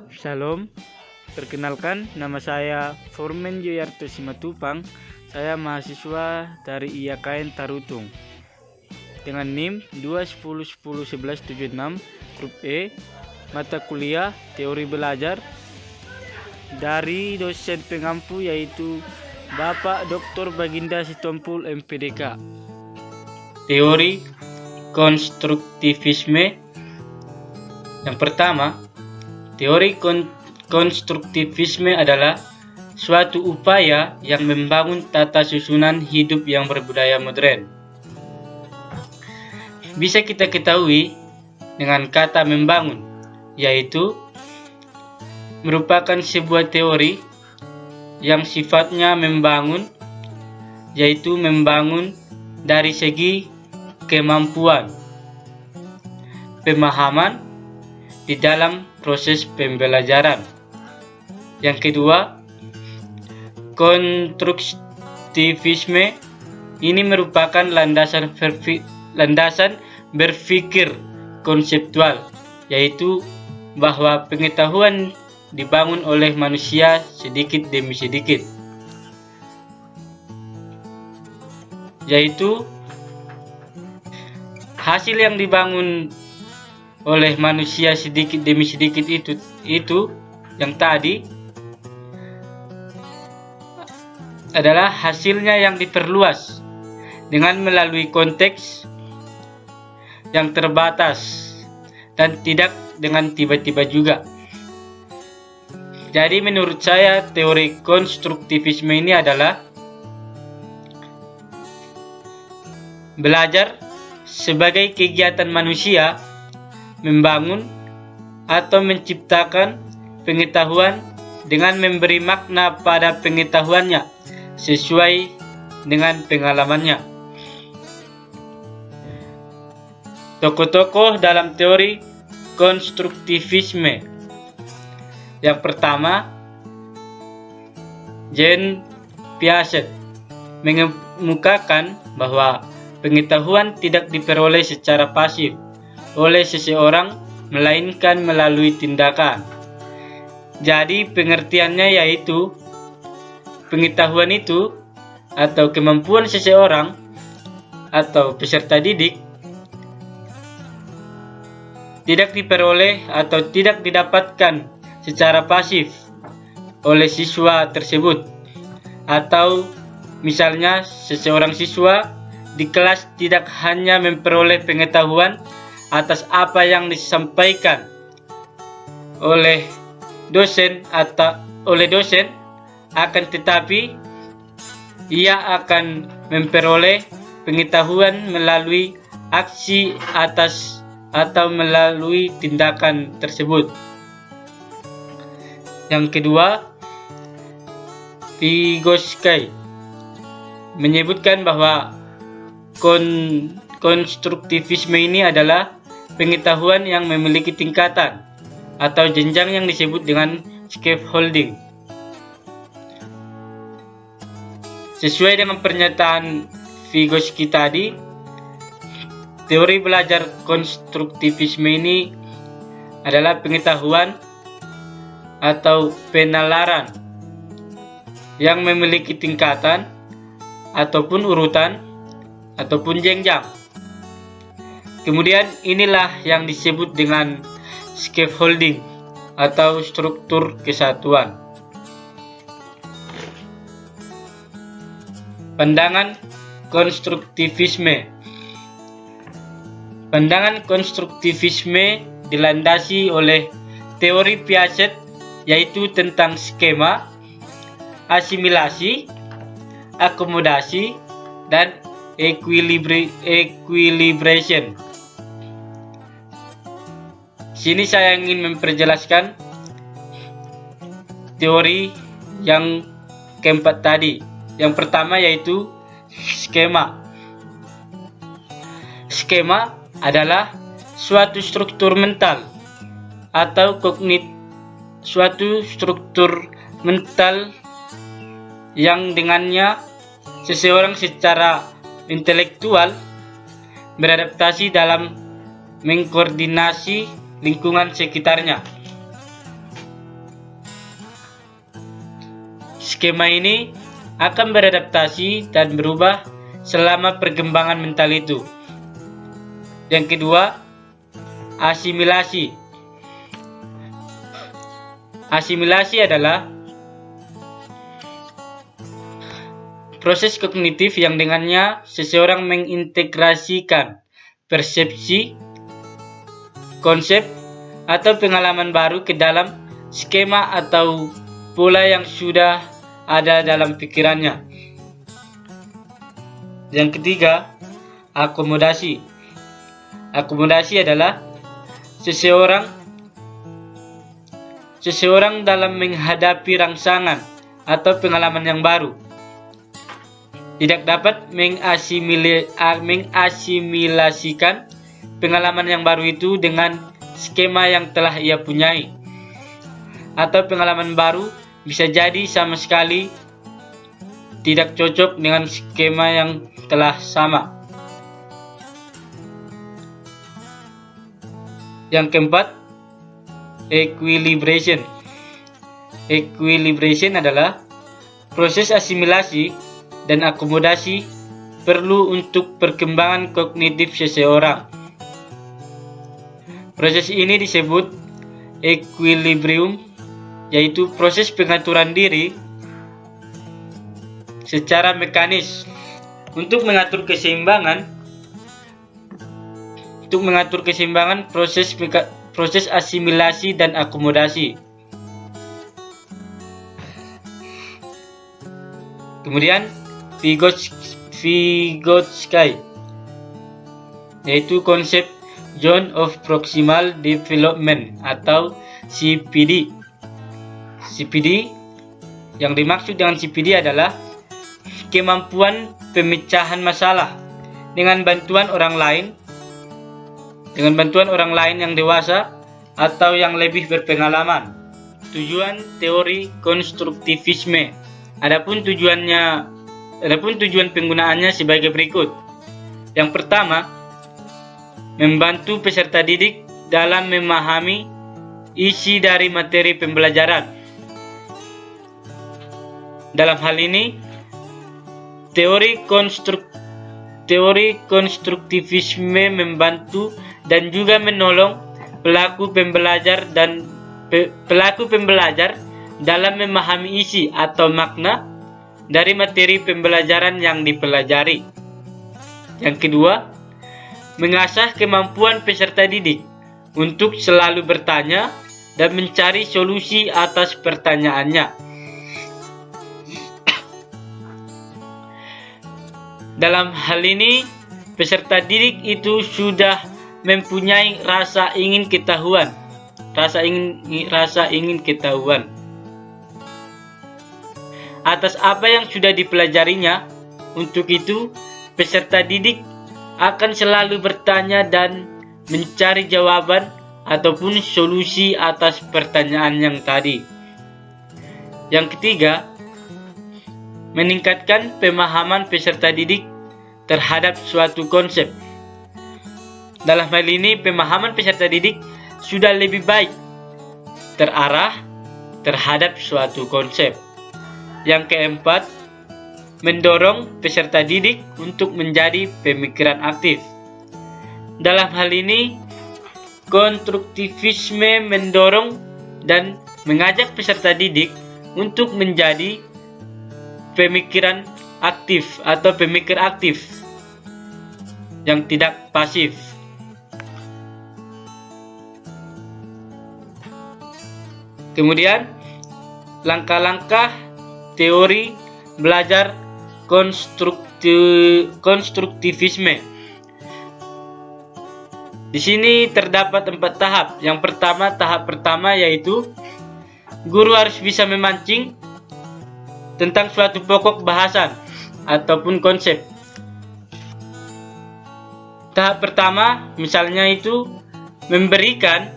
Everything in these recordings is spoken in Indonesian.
Shalom, perkenalkan nama saya Formen Joyarto Simatupang. Saya mahasiswa dari IAKN Tarutung dengan NIM 210101176 grup E, mata kuliah teori belajar dari dosen pengampu yaitu Bapak Dr. Baginda Sitompul MPDK. Teori konstruktivisme. Yang pertama, teori konstruktivisme adalah suatu upaya yang membangun tata susunan hidup yang berbudaya modern. Bisa kita ketahui dengan kata membangun, yaitu merupakan sebuah teori yang sifatnya membangun, yaitu membangun dari segi kemampuan, pemahaman di dalam proses pembelajaran. Yang kedua, konstruktivisme ini merupakan landasan berpikir konseptual, yaitu bahwa pengetahuan dibangun oleh manusia sedikit demi sedikit, yaitu hasil yang dibangun oleh manusia sedikit demi sedikit itu yang tadi adalah hasilnya yang diperluas dengan melalui konteks yang terbatas dan tidak dengan tiba-tiba juga. Jadi menurut saya teori konstruktivisme ini adalah belajar sebagai kegiatan manusia membangun atau menciptakan pengetahuan dengan memberi makna pada pengetahuannya sesuai dengan pengalamannya. Tokoh-tokoh dalam teori konstruktivisme. Yang pertama, Jean Piaget mengemukakan bahwa pengetahuan tidak diperoleh secara pasif oleh seseorang, melainkan melalui tindakan. Jadi pengertiannya yaitu pengetahuan itu atau kemampuan seseorang atau peserta didik tidak diperoleh atau tidak didapatkan secara pasif oleh siswa tersebut, atau misalnya seseorang siswa di kelas tidak hanya memperoleh pengetahuan atas apa yang disampaikan oleh dosen akan tetapi ia akan memperoleh pengetahuan melalui aksi atas atau melalui tindakan tersebut. Yang kedua, Vygotsky menyebutkan bahwa konstruktivisme ini adalah pengetahuan yang memiliki tingkatan atau jenjang yang disebut dengan scaffolding. Sesuai dengan pernyataan Vygotsky tadi, teori belajar konstruktivisme ini adalah pengetahuan atau penalaran yang memiliki tingkatan ataupun urutan ataupun jenjang. Kemudian inilah yang disebut dengan scaffolding atau struktur kesatuan. Pandangan konstruktivisme. Pandangan konstruktivisme dilandasi oleh teori Piaget, yaitu tentang skema, asimilasi, akomodasi, dan equilibration. Sini saya ingin memperjelaskan teori yang keempat tadi. Yang pertama yaitu skema. Skema adalah suatu struktur mental atau suatu struktur mental yang dengannya seseorang secara intelektual beradaptasi dalam mengkoordinasi lingkungan sekitarnya. skema ini akan beradaptasi dan berubah selama perkembangan mental itu. Yang kedua, asimilasi. Asimilasi adalah proses kognitif yang dengannya seseorang mengintegrasikan persepsi, konsep, atau pengalaman baru ke dalam skema atau pola yang sudah ada dalam pikirannya. Yang ketiga, akomodasi. Akomodasi adalah seseorang dalam menghadapi rangsangan atau pengalaman yang baru tidak dapat mengasimilasikan pengalaman yang baru itu dengan skema yang telah ia punyai, atau pengalaman baru bisa jadi sama sekali tidak cocok dengan skema yang telah sama. Yang keempat, equilibration. Equilibration adalah proses asimilasi dan akomodasi perlu untuk perkembangan kognitif seseorang. Proses ini disebut equilibrium, yaitu proses pengaturan diri secara mekanis untuk mengatur keseimbangan. Proses asimilasi dan akomodasi. Kemudian Vygotsky, yaitu konsep Zone of Proximal Development atau CPD. CPD, yang dimaksud dengan CPD adalah kemampuan pemecahan masalah dengan bantuan orang lain yang dewasa atau yang lebih berpengalaman. Tujuan teori konstruktivisme. Adapun tujuan penggunaannya sebagai berikut. Yang pertama, membantu peserta didik dalam memahami isi dari materi pembelajaran. Dalam hal ini, teori konstruktivisme membantu dan juga menolong pelaku pembelajar dalam memahami isi atau makna dari materi pembelajaran yang dipelajari. Yang kedua, mengasah kemampuan peserta didik untuk selalu bertanya dan mencari solusi atas pertanyaannya. Dalam hal ini, peserta didik itu sudah mempunyai rasa ingin ketahuan atas apa yang sudah dipelajarinya. Untuk itu, peserta didik akan selalu bertanya dan mencari jawaban ataupun solusi atas pertanyaan yang tadi. Yang ketiga, meningkatkan pemahaman peserta didik terhadap suatu konsep. Dalam hal ini, pemahaman peserta didik sudah lebih baik terarah terhadap suatu konsep. Yang keempat, mendorong peserta didik untuk menjadi pemikiran aktif. Dalam hal ini, konstruktivisme mendorong dan mengajak peserta didik untuk menjadi pemikiran aktif atau pemikir aktif yang tidak pasif. Kemudian, langkah-langkah teori belajar konstruktivisme. Di sini terdapat 4 tahap. Yang pertama, tahap pertama yaitu guru harus bisa memancing tentang suatu pokok bahasan ataupun konsep. Tahap pertama misalnya itu memberikan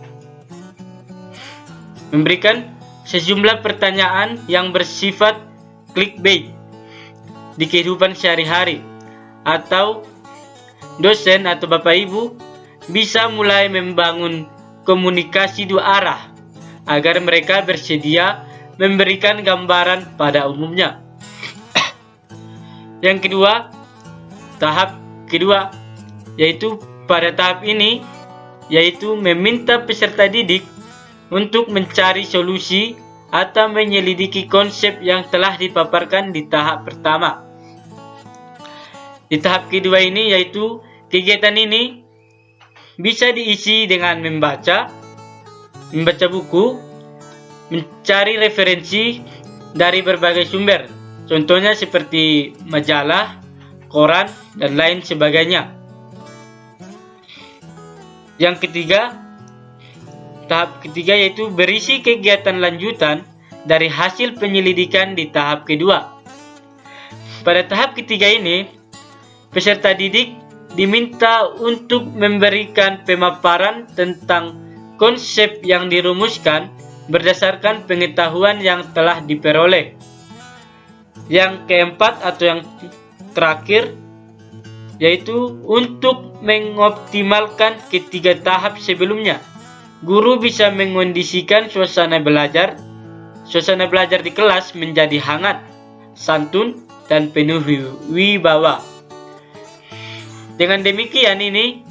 sejumlah pertanyaan yang bersifat clickbait di kehidupan sehari-hari, atau dosen atau bapak ibu bisa mulai membangun komunikasi 2 arah agar mereka bersedia memberikan gambaran pada umumnya. Yang kedua, tahap kedua, yaitu pada tahap ini, yaitu meminta peserta didik untuk mencari solusi atau menyelidiki konsep yang telah dipaparkan di tahap pertama. Di tahap kedua ini, yaitu kegiatan ini bisa diisi dengan membaca buku, mencari referensi dari berbagai sumber, contohnya seperti majalah, koran, dan lain sebagainya. Yang ketiga, tahap ketiga yaitu berisi kegiatan lanjutan dari hasil penyelidikan di tahap kedua. Pada tahap ketiga ini, peserta didik diminta untuk memberikan pemaparan tentang konsep yang dirumuskan berdasarkan pengetahuan yang telah diperoleh. Yang keempat atau yang terakhir, yaitu untuk mengoptimalkan ketiga tahap sebelumnya. Guru bisa mengondisikan suasana belajar di kelas menjadi hangat, santun, dan penuh wibawa. Dengan demikian ini,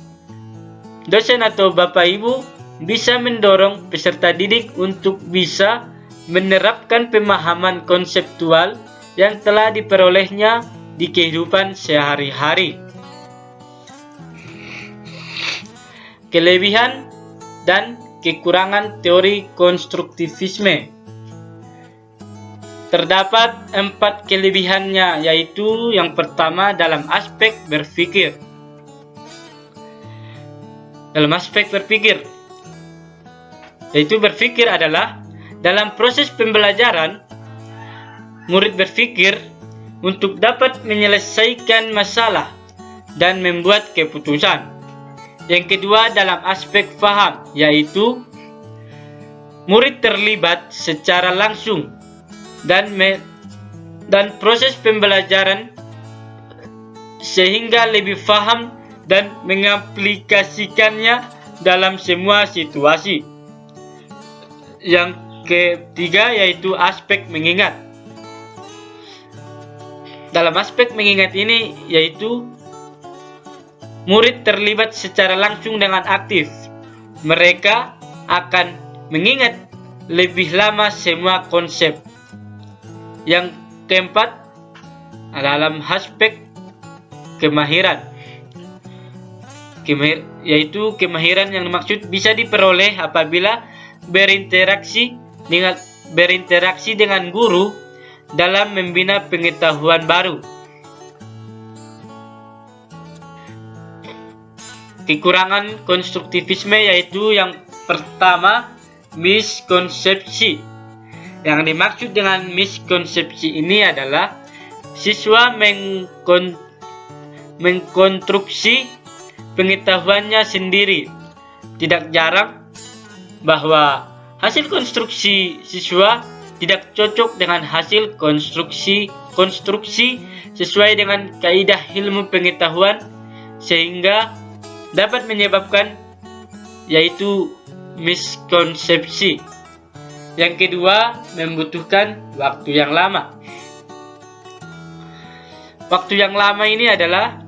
dosen atau Bapak Ibu bisa mendorong peserta didik untuk bisa menerapkan pemahaman konseptual yang telah diperolehnya di kehidupan sehari-hari. Kelebihan dan kekurangan teori konstruktivisme. Terdapat 4 kelebihannya, yaitu yang pertama dalam aspek berpikir. Dalam aspek berpikir, yaitu berpikir adalah dalam proses pembelajaran, murid berpikir untuk dapat menyelesaikan masalah dan membuat keputusan. Yang kedua dalam aspek faham, yaitu murid terlibat secara langsung dan proses pembelajaran sehingga lebih faham dan mengaplikasikannya dalam semua situasi. Yang ketiga yaitu aspek mengingat. Dalam aspek mengingat ini yaitu murid terlibat secara langsung dengan aktif. Mereka akan mengingat lebih lama semua konsep. Yang keempat, dalam aspek kemahiran. Yaitu kemahiran yang dimaksud bisa diperoleh apabila berinteraksi dengan guru dalam membina pengetahuan baru. Kekurangan konstruktivisme yaitu yang pertama, miskonsepsi. Yang dimaksud dengan miskonsepsi ini adalah siswa mengkonstruksi pengetahuannya sendiri. Tidak jarang bahwa hasil konstruksi siswa tidak cocok dengan hasil konstruksi sesuai dengan kaidah ilmu pengetahuan, sehingga dapat menyebabkan yaitu miskonsepsi. Yang kedua, membutuhkan waktu yang lama. Waktu yang lama ini adalah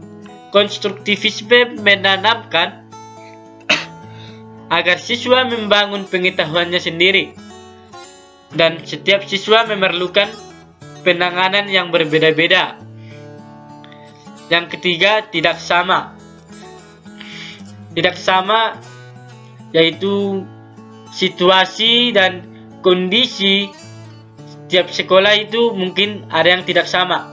konstruktivisme menanamkan agar siswa membangun pengetahuannya sendiri, dan setiap siswa memerlukan penanganan yang berbeda-beda. Yang ketiga, tidak sama. Tidak sama yaitu situasi dan kondisi setiap sekolah itu mungkin ada yang tidak sama,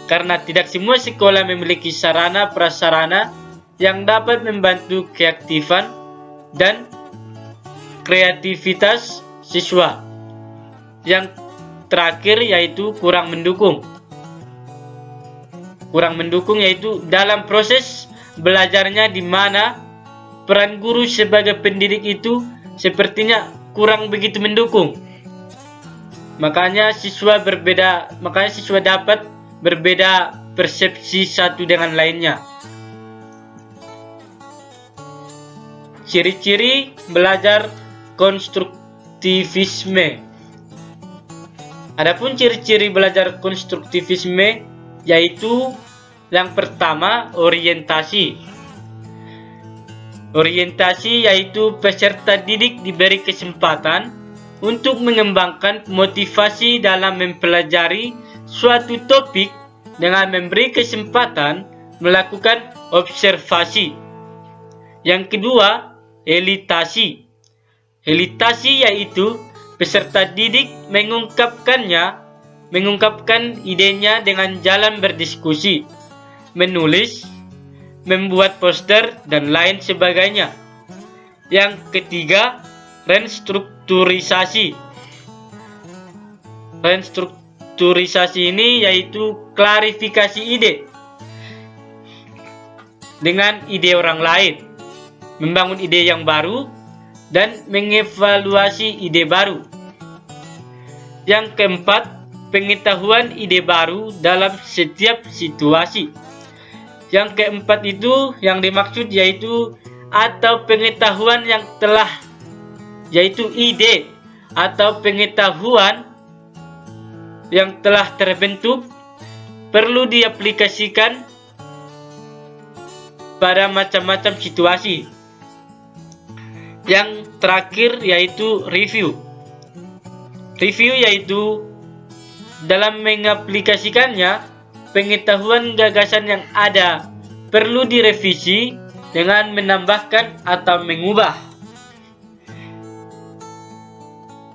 karena tidak semua sekolah memiliki sarana prasarana yang dapat membantu keaktifan dan kreativitas siswa. Yang terakhir yaitu kurang mendukung. Kurang mendukung yaitu dalam proses belajarnya di mana peran guru sebagai pendidik itu sepertinya kurang begitu mendukung. Makanya siswa dapat berbeda persepsi satu dengan lainnya. Ciri-ciri belajar konstruktivisme. Adapun ciri-ciri belajar konstruktivisme yaitu yang pertama, orientasi. Orientasi yaitu peserta didik diberi kesempatan untuk mengembangkan motivasi dalam mempelajari suatu topik dengan memberi kesempatan melakukan observasi. Yang kedua, elitasi. Elitasi yaitu peserta didik mengungkapkan idenya dengan jalan berdiskusi, menulis, membuat poster, dan lain sebagainya. Yang ketiga, restrukturisasi. Restrukturisasi ini yaitu klarifikasi ide dengan ide orang lain, membangun ide yang baru, dan mengevaluasi ide baru. Yang keempat, pengetahuan ide baru dalam setiap situasi. Yang keempat itu yang dimaksud yaitu atau pengetahuan yang telah, yaitu ide atau pengetahuan yang telah terbentuk perlu diaplikasikan pada macam-macam situasi. Yang terakhir yaitu review. Review yaitu dalam mengaplikasikannya, pengetahuan gagasan yang ada perlu direvisi dengan menambahkan atau mengubah.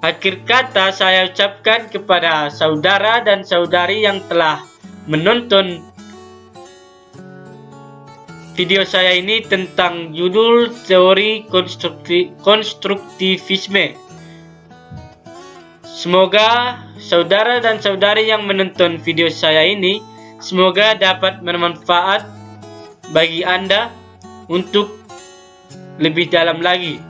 Akhir kata, saya ucapkan kepada saudara dan saudari yang telah menonton video saya ini tentang judul teori konstruktivisme. Semoga saudara dan saudari yang menonton video saya ini semoga dapat bermanfaat bagi Anda untuk lebih dalam lagi.